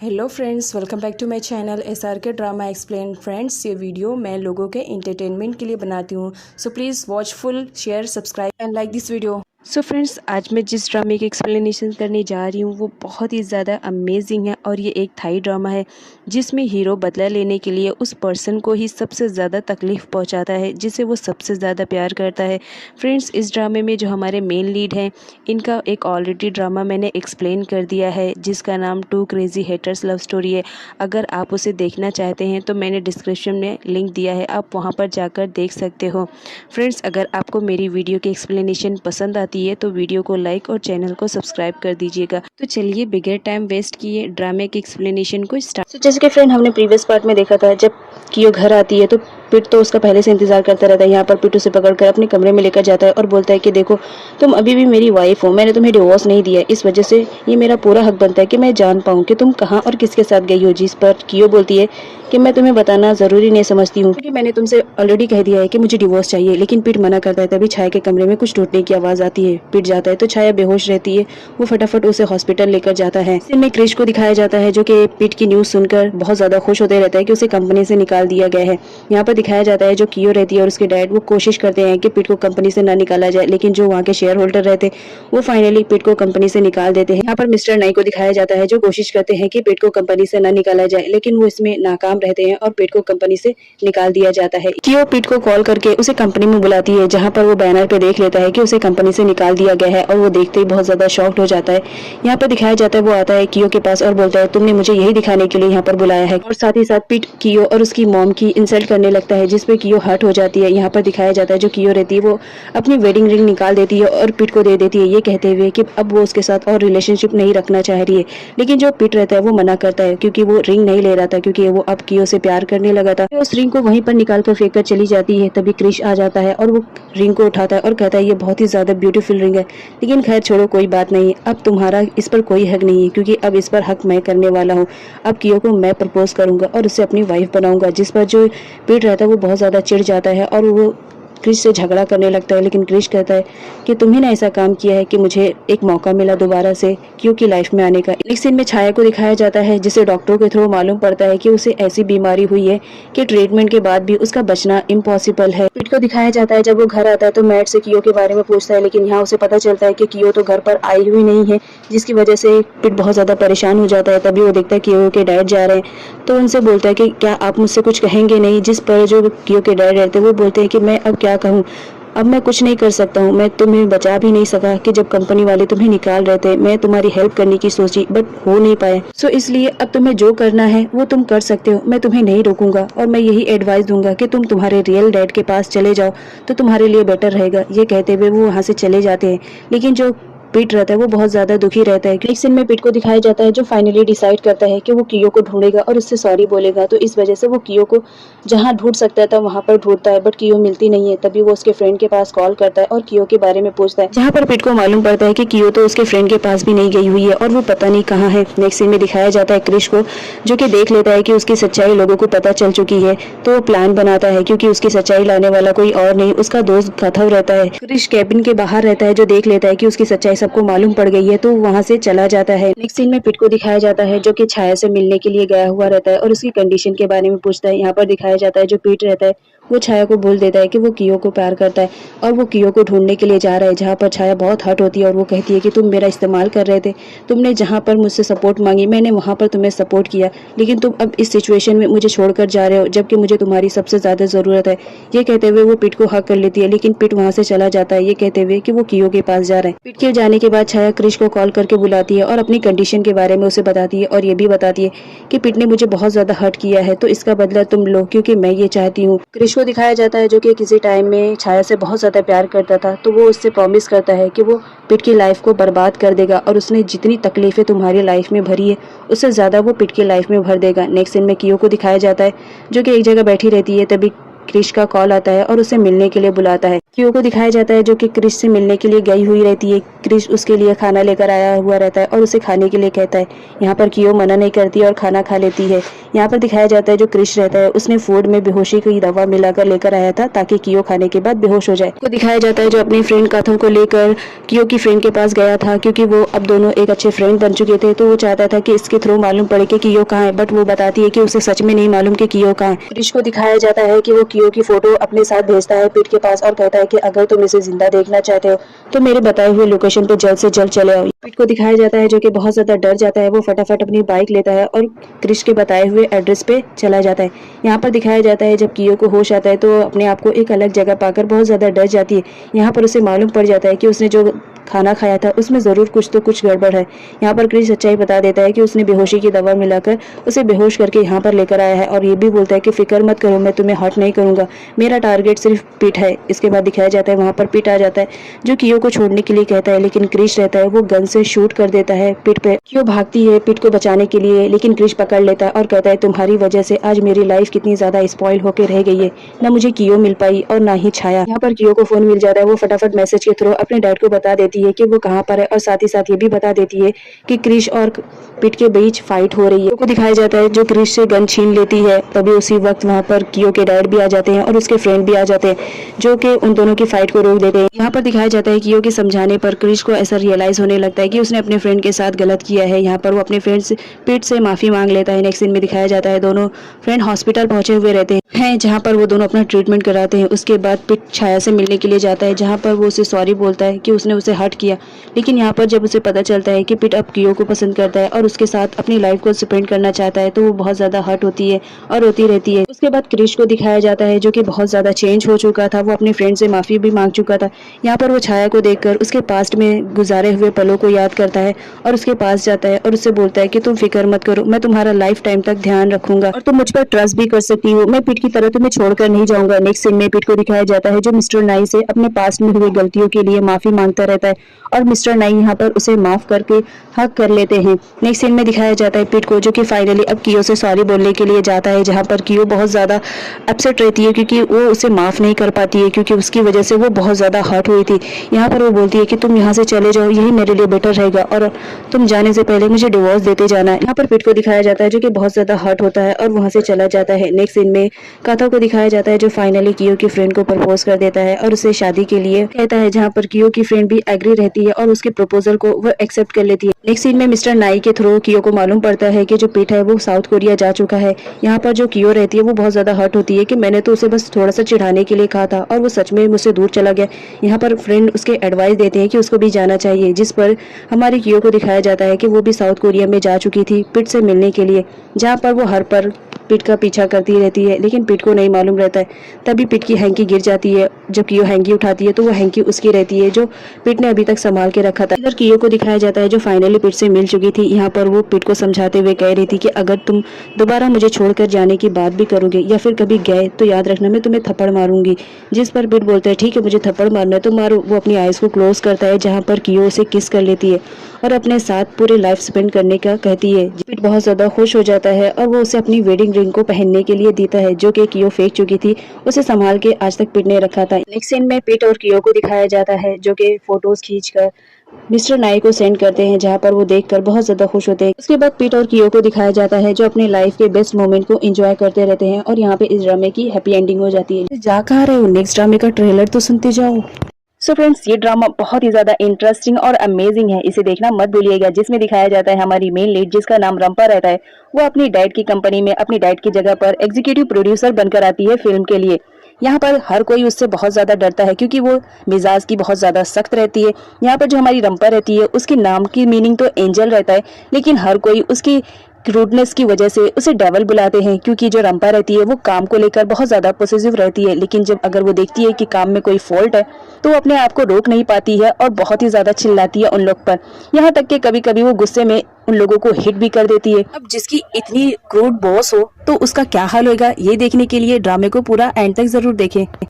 Hello friends, welcome back to my channel SRK drama explain. Friends, ये video मैं लोगों के एंटरटेनमेंट के लिए बनाती हूँ, so please watch full, share, subscribe and like this video. So friends, आज मैं जिस ड्रामे की एक्सप्लेनेशन करने जा रही हूँ वो बहुत ही ज़्यादा अमेजिंग है और ये एक थाई ड्रामा है जिसमें हीरो बदला लेने के लिए उस पर्सन को ही सबसे ज़्यादा तकलीफ़ पहुँचाता है जिसे वो सबसे ज़्यादा प्यार करता है। फ्रेंड्स, इस ड्रामे में जो हमारे मेन लीड हैं इनका एक ऑलरेडी ड्रामा मैंने एक्सप्लेन कर दिया है जिसका नाम two crazy haters love story है। अगर आप उसे देखना चाहते हैं तो मैंने डिस्क्रिप्शन में लिंक दिया है, आप वहाँ पर जाकर देख सकते हो। फ्रेंड्स, अगर आपको मेरी वीडियो की एक्सप्लेनेशन पसंद आती है तो वीडियो को लाइक और चैनल को सब्सक्राइब कर दीजिएगा। तो चलिए बिगर टाइम वेस्ट किए ड्रामे की एक्सप्लेनेशन को स्टार्ट। जैसे कि फ्रेंड हमने प्रीवियस पार्ट में देखा था, जब कियो घर आती है तो पिट तो उसका पहले से इंतजार करता रहता है। यहाँ पर पिट उसे पकड़कर अपने कमरे में लेकर जाता है और बोलता है कि देखो, तुम अभी भी मेरी वाइफ हो, मैंने तुम्हें डिवोर्स नहीं दिया, इस वजह से ये मेरा पूरा हक बनता है कि मैं जान पाऊँ कि तुम कहाँ और किसके साथ गई हो। जिस पर कियो बोलती है कि मैं तुम्हें बताना ज़रूरी नहीं समझती हूँ क्योंकि मैंने तुमसे ऑलरेडी कह दिया है कि मुझे डिवोर्स चाहिए। लेकिन पिट मना करता है। तभी छाया के कमरे में कुछ टूटने की आवाज़ आती है। पिट जाता है तो छाया बेहोश रहती है। वो फटाफट उसे हॉस्पिटल लेकर जाता है। इसमें क्रिश को दिखाया जाता है जो कि पिट की न्यूज़ सुनकर बहुत ज़्यादा खुश होते रहता है कि उसे कंपनी से निकाल दिया गया है। यहाँ पर दिखाया जाता है जो कियो रहती है और उसके डैड वो कोशिश करते हैं कि पिट को कंपनी से ना निकाला जाए, लेकिन जो वहाँ के शेयर होल्डर रहते वो फाइनली पिट को कंपनी से निकाल देते हैं। यहाँ पर मिस्टर नाई को दिखाया जाता है जो कोशिश करते हैं कि पिट को कंपनी से ना निकाला जाए, लेकिन वो इसमें नाकाम रहते हैं और पिट को कंपनी से निकाल दिया जाता है। कियो पिट को कॉल करके उसे कंपनी में बुलाती है जहाँ पर वो बैनर पे देख लेता है कि उसे कंपनी से निकाल दिया गया है और वो देखते ही बहुत ज्यादा शॉक्ड हो जाता है। यहाँ पर दिखाया जाता है वो आता है कियो के पास और बोलता है तुमने मुझे यही दिखाने के लिए यहाँ पर बुलाया है, और साथ ही साथ पिट कियो और उसकी मॉम की इंसल्ट करने लगता है जिसपे कियो हर्ट हो जाती है। यहाँ पर दिखाया जाता है जो कियो रहती है वो अपनी वेडिंग रिंग निकाल देती है और पिट को दे देती है, ये कहते हुए कि अब वो उसके साथ और रिलेशनशिप नहीं रखना चाह रही है। लेकिन जो पिट रहता है वो मना करता है क्योंकि वो रिंग नहीं ले रहा था, क्योंकि वो अब कियो से प्यार करने लगा था। उस रिंग को वहीं पर निकाल कर फेंक कर चली जाती है। तभी क्रिश आ जाता है और वो रिंग को उठाता है और कहता है ये बहुत ही ज्यादा ब्यूटीफुल रिंग है, लेकिन खैर छोड़ो, कोई बात नहीं, अब तुम्हारा इस पर कोई हक नहीं है क्योंकि अब इस पर हक मैं करने वाला हूँ। अब कियो को मैं प्रपोज करूंगा और उसे अपनी वाइफ बनाऊंगा। जिस पर जो पिट रहता है वो बहुत ज्यादा चिढ़ जाता है और वो क्रिश से झगड़ा करने लगता है। लेकिन क्रिश कहता है कि तुम ही ने ऐसा काम किया है कि मुझे एक मौका मिला दोबारा से कियो की लाइफ में आने का। नेक्स्ट सीन में छाया को दिखाया जाता है जिसे डॉक्टरों के थ्रू मालूम पड़ता है कि उसे ऐसी बीमारी हुई है कि ट्रीटमेंट के बाद भी उसका बचना इम्पॉसिबल है। पिट को दिखाया जाता है जब वो घर आता है तो मैट से कियो के बारे में पूछता है, लेकिन यहाँ उसे पता चलता है कि कियो तो घर पर आई हुई नहीं है, जिसकी वजह से पिट बहुत ज्यादा परेशान हो जाता है। तभी वो देखता है कियो के डैड जा रहे हैं तो उनसे बोलता है कि क्या आप मुझसे कुछ कहेंगे नहीं। जिस पर जो कियो के डैड रहते हैं वो बोलते हैं कि मैं अब क्या कहूँ, अब मैं कुछ नहीं कर सकता हूँ, मैं तुम्हें बचा भी नहीं सका कि जब कंपनी वाले तुम्हें निकाल रहे थे। मैं तुम्हारी हेल्प करने की सोची बट हो नहीं पाया, सो इसलिए अब तुम्हें जो करना है वो तुम कर सकते हो, मैं तुम्हें नहीं रोकूंगा और मैं यही एडवाइस दूंगा कि तुम तुम्हारे रियल डैड के पास चले जाओ तो तुम्हारे लिए बेटर रहेगा। ये कहते हुए वो वहाँ से चले जाते हैं। लेकिन जो पिट रहता है वो बहुत ज्यादा दुखी रहता है। नेक्स्ट सीन में पिट को दिखाया जाता है जो फाइनली डिसाइड करता है कि वो कियो को ढूंढेगा और उससे सॉरी बोलेगा। तो इस वजह से वो कियो को जहाँ ढूंढ सकता था वहाँ पर ढूंढता है बट कियो मिलती नहीं है। तभी वो उसके फ्रेंड के पास कॉल करता है और कियो के बारे में पूछता है, जहाँ पर पिट को मालूम पड़ता है कि कियो तो उसके फ्रेंड के पास भी नहीं गई हुई है और वो पता नहीं कहाँ है। नेक्स्ट सीन में दिखाया जाता है क्रिश को जो कि देख लेता है कि उसकी सच्चाई लोगों को पता चल चुकी है, तो वो प्लान बनाता है क्योंकि उसकी सच्चाई लाने वाला कोई और नहीं उसका दोस्त कथव रहता है। क्रिश कैबिन के बाहर रहता है जो देख लेता है कि उसकी सच्चाई सबको मालूम पड़ गई है तो वहां से चला जाता है। नेक्स्ट सीन में पिट को दिखाया जाता है जो कि छाया से मिलने के लिए गया हुआ रहता है और उसकी कंडीशन के बारे में पूछता है। यहाँ पर दिखाया जाता है जो पिट रहता है वो छाया को बोल देता है कि वो कियो को प्यार करता है और वो कियो को ढूंढने के लिए जा रहा है। जहाँ पर छाया बहुत हर्ट होती है और वो कहती है कि तुम मेरा इस्तेमाल कर रहे थे, तुमने जहाँ पर मुझसे सपोर्ट मांगी मैंने वहाँ पर तुम्हें सपोर्ट किया, लेकिन तुम अब इस सिचुएशन में मुझे छोड़कर जा रहे हो जबकि मुझे तुम्हारी सबसे ज्यादा जरूरत है। ये कहते हुए वो पिट को हक कर लेती है, लेकिन पिट वहाँ से चला जाता है ये कहते हुए कि वो कियो के पास जा रहा है। पिट के जाने के बाद छाया क्रिश को कॉल करके बुलाती है और अपनी कंडीशन के बारे में उसे बताती है और ये भी बताती है कि पिट ने मुझे बहुत ज्यादा हर्ट किया है तो इसका बदला तुम लो क्योंकि मैं ये चाहती हूँ। क्रिश को दिखाया जाता है जो कि किसी टाइम में छाया से बहुत ज्यादा प्यार करता था, तो वो उससे प्रॉमिस करता है कि वो पिट की लाइफ को बर्बाद कर देगा और उसने जितनी तकलीफें तुम्हारी लाइफ में भरी है उससे ज्यादा वो पिट की लाइफ में भर देगा। नेक्स्ट सीन में कियो को दिखाया जाता है जो कि एक जगह बैठी रहती है। तभी क्रिश का कॉल आता है और उसे मिलने के लिए बुलाता है। कियो को दिखाया जाता है जो कि क्रिश से मिलने के लिए गई हुई रहती है। क्रिश उसके लिए खाना लेकर आया हुआ रहता है और उसे खाने के लिए कहता है। यहाँ पर कियो मना नहीं करती और खाना खा लेती है। यहाँ पर दिखाया जाता है जो क्रिश रहता है उसने फूड में बेहोशी की दवा मिलाकर लेकर आया था ताकि कियो खाने के बाद बेहोश हो जाए। को दिखाया जाता है जो अपनी फ्रेंड काथो को लेकर कियो की फ्रेंड के पास गया था, क्योंकि वो अब दोनों एक अच्छे फ्रेंड बन चुके थे, तो वो चाहता था कि इसके थ्रू मालूम पड़े कि कियो कहाँ है, बट वो बताती है कि उसे सच में नहीं मालूम कि कियो कहाँ है। क्रिश को दिखाया जाता है कि वो कियो की फोटो अपने साथ भेजता है पीठ के पास और कहता है कि अगर तुम इसे जिंदा देखना चाहते हो तो मेरे बताए हुए लोकेशन पे जल्द से जल्द चले आओ। पीठ को दिखाया जाता है जो कि बहुत ज्यादा डर जाता है। वो फटाफट अपनी बाइक लेता है और क्रिश के बताए हुए एड्रेस पे चला जाता है। यहाँ पर दिखाया जाता है जब कियो को होश आता है तो अपने आप को एक अलग जगह पाकर बहुत ज्यादा डर जाती है। यहाँ पर उसे मालूम पड़ जाता है कि उसने जो खाना खाया था उसमें जरूर कुछ गड़बड़ है। यहाँ पर क्रिश सच्चाई बता देता है कि उसने बेहोशी की दवा मिलाकर उसे बेहोश करके यहाँ पर लेकर आया है और ये भी बोलता है कि फिक्र मत करो, मैं तुम्हें हर्ट नहीं करूंगा, मेरा टारगेट सिर्फ पीठ है। इसके बाद दिखाया जाता है वहाँ पर पीठ आ जाता है जो कियो को छोड़ने के लिए कहता है, लेकिन क्रिश रहता है वो गन से शूट कर देता है पीठ पे। कियो भागती है पीठ को बचाने के लिए, लेकिन क्रिश पकड़ लेता है और कहता है तुम्हारी वजह से आज मेरी लाइफ कितनी ज्यादा स्पॉइल होकर रह गई है, न मुझे कियो मिल पाई और ना ही छाया। यहाँ पर कियो को फोन मिल जाता है। वो फटाफट मैसेज के थ्रू अपने डैड को बता देती है कि वो कहाँ पर है और साथ ही साथ ये भी बता देती है कि क्रिश और पीठ के बीच फाइट हो रही है। को दिखाया जाता है जो क्रिश से गन छीन लेती है। तभी उसी वक्त वहाँ पर कियो के डैड भी आ जाते हैं और उसके फ्रेंड भी आ जाते हैं जो कि उन दोनों की फाइट को रोक देते हैं। यहाँ पर दिखाया जाता है कियो के समझाने पर क्रिश को ऐसा रियलाइज होने लगता है कि उसने अपने फ्रेंड के साथ गलत किया है। यहाँ पर वो अपने फ्रेंड से पीठ से माफी मांग लेता है। नेक्स्ट सीन में दिखाया जाता है दोनों फ्रेंड हॉस्पिटल पहुंचे हुए रहते हैं जहाँ पर वो दोनों अपना ट्रीटमेंट कराते हैं। उसके बाद पीठ छाया से मिलने के लिए जाता है जहाँ पर वो उसे सॉरी बोलता है कि उसने उसे हर्ट किया। लेकिन यहाँ पर जब उसे पता चलता है कि पीठ अब कियो को पसंद करता है और उसके साथ अपनी लाइफ को स्पेंड करना चाहता है तो वो बहुत ज्यादा हर्ट होती है और रोती रहती है। उसके बाद क्रिश को दिखाया जाता है जो कि बहुत ज्यादा चेंज हो चुका था। वो अपने फ्रेंड से माफी भी मांग चुका था। यहाँ पर वो छाया को देखकर उसके पास्ट में गुजारे हुए पलों को याद करता है और उसके पास जाता है और उससे बोलता है कि तुम फिक्र मत करो, मैं तुम्हारा लाइफ टाइम तक ध्यान रखूंगा और तुम मुझ पर ट्रस्ट भी कर सकती हो, मैं पीठ की तरह तुम्हें छोड़कर नहीं जाऊंगा। नेक्स्ट सीन में पीठ को दिखाया जाता है जो मिस्टर नाई से अपने पास्ट में हुई गलतियों के लिए माफी मांगता रहता है और मिस्टर नाई यहाँ पर उसे माफ करके हक कर लेते हैं। नेक्स्ट सीन में दिखाया जाता है पीठ को जो कि फाइनली अब कियो से सॉरी बोलने के लिए जाता है, जहाँ पर कियो बहुत ज्यादा अपसेट रहती है क्योंकि वो उसे माफ नहीं कर पाती है क्योंकि उसकी वजह से वो बहुत ज्यादा हर्ट हुई थी। यहाँ पर वो बोलती है कि तुम यहाँ से चले जाओ, यही मेरे लिए बेटर रहेगा और तुम जाने से पहले मुझे डिवोर्स देते जाना। यहाँ पर पीठ को दिखाया जाता है जो कि बहुत ज्यादा हर्ट होता है और वहाँ से चला जाता है। नेक्स्ट सीन में काथो को दिखाया जाता है जो फाइनली कियो की फ्रेंड को प्रपोज कर देता है और उसे शादी के लिए कहता है, जहाँ पर कियो की फ्रेंड भी एग्री रहती है और उसके प्रपोजल को वो एक्सेप्ट कर लेती है। नेक्स्ट सीन में मिस्टर नाई के थ्रू कियो को मालूम पड़ता है कि जो पीठ है वो साउथ कोरिया जा चुका है। यहाँ पर जो कियो रहती है वो बहुत ज्यादा हर्ट होती है कि मैंने तो उसे बस थोड़ा सा चिढ़ाने के लिए कहा था और वो सच में मुझसे दूर चला गया। यहाँ पर फ्रेंड उसके एडवाइस देते हैं कि उसको भी जाना चाहिए, जिस पर हमारी कियो को दिखाया जाता है कि वो भी साउथ कोरिया में जा चुकी थी पीठ से मिलने के लिए, जहाँ पर वो हर पर पीठ का पीछा करती रहती है, लेकिन पीठ को नहीं मालूम रहता है। तभी पीठ की हैंकी गिर जाती है। जब कियो हैंकी उठाती है तो वो हैंकी उसकी रहती है जो पीठ ने अभी तक संभाल के रखा था। इधर कियो को दिखाया जाता है जो फाइनली पीठ से मिल चुकी थी। यहाँ पर वो पीठ को समझाते हुए कह रही थी कि अगर तुम दोबारा मुझे छोड़कर जाने की बात भी करोगे या फिर कभी गए तो याद रखना मैं तुम्हें थप्पड़ मारूंगी। जिस पर पीठ बोलता है ठीक है मुझे थप्पड़ मारना है तो मारो। वो अपनी आईज को क्लोज करता है जहाँ पर कियो उसे किस कर लेती है और अपने साथ पूरे लाइफ स्पेंड करने का कहती है। पीठ बहुत ज्यादा खुश हो जाता है और वो उसे अपनी वेडिंग रिंग को पहनने के लिए देता है जो कि कियो फेंक चुकी थी। उसे संभाल के आज तक पीठ ने रखा था। नेक्स्ट सीन में पीठ और कियो को दिखाया जाता है जो कि फोटोज खींचकर मिस्टर नाई को सेंड करते हैं, जहाँ पर वो देखकर बहुत ज्यादा खुश होते हैं। उसके बाद पीठ और कियो को दिखाया जाता है जो अपने लाइफ के बेस्ट मोमेंट को एंजॉय करते रहते हैं और यहाँ पे इस ड्रामे की हैप्पी एंडिंग हो जाती है। जा कहाँ रहे हो, नेक्स्ट ड्रामे का ट्रेलर तो सुनते जाओ। सो फ्रेंड्स ये ड्रामा बहुत ही ज्यादा इंटरेस्टिंग और अमेजिंग है, इसे देखना मत भूलिएगा। जिसमें दिखाया जाता है हमारी मेन लीड जिसका नाम रंपा रहता है, वो अपनी डैड की कंपनी में अपनी डैड की जगह पर एग्जीक्यूटिव प्रोड्यूसर बनकर आती है फिल्म के लिए। यहाँ पर हर कोई उससे बहुत ज्यादा डरता है क्योंकि वो मिजाज की बहुत ज्यादा सख्त रहती है। यहाँ पर जो हमारी रंपा रहती है उसके नाम की मीनिंग तो एंजल रहता है, लेकिन हर कोई उसकी क्रूडनेस की वजह से उसे डेविल बुलाते हैं क्योंकि जो रंपा रहती है वो काम को लेकर बहुत ज्यादा पॉजिटिव रहती है। लेकिन जब अगर वो देखती है कि काम में कोई फॉल्ट है तो वो अपने आप को रोक नहीं पाती है और बहुत ही ज्यादा चिल्लाती है उन लोग पर। यहाँ तक कि कभी कभी वो गुस्से में उन लोगों को हिट भी कर देती है। अब जिसकी इतनी क्रूड बॉस हो तो उसका क्या हाल होगा, ये देखने के लिए ड्रामे को पूरा एंड तक जरूर देखें।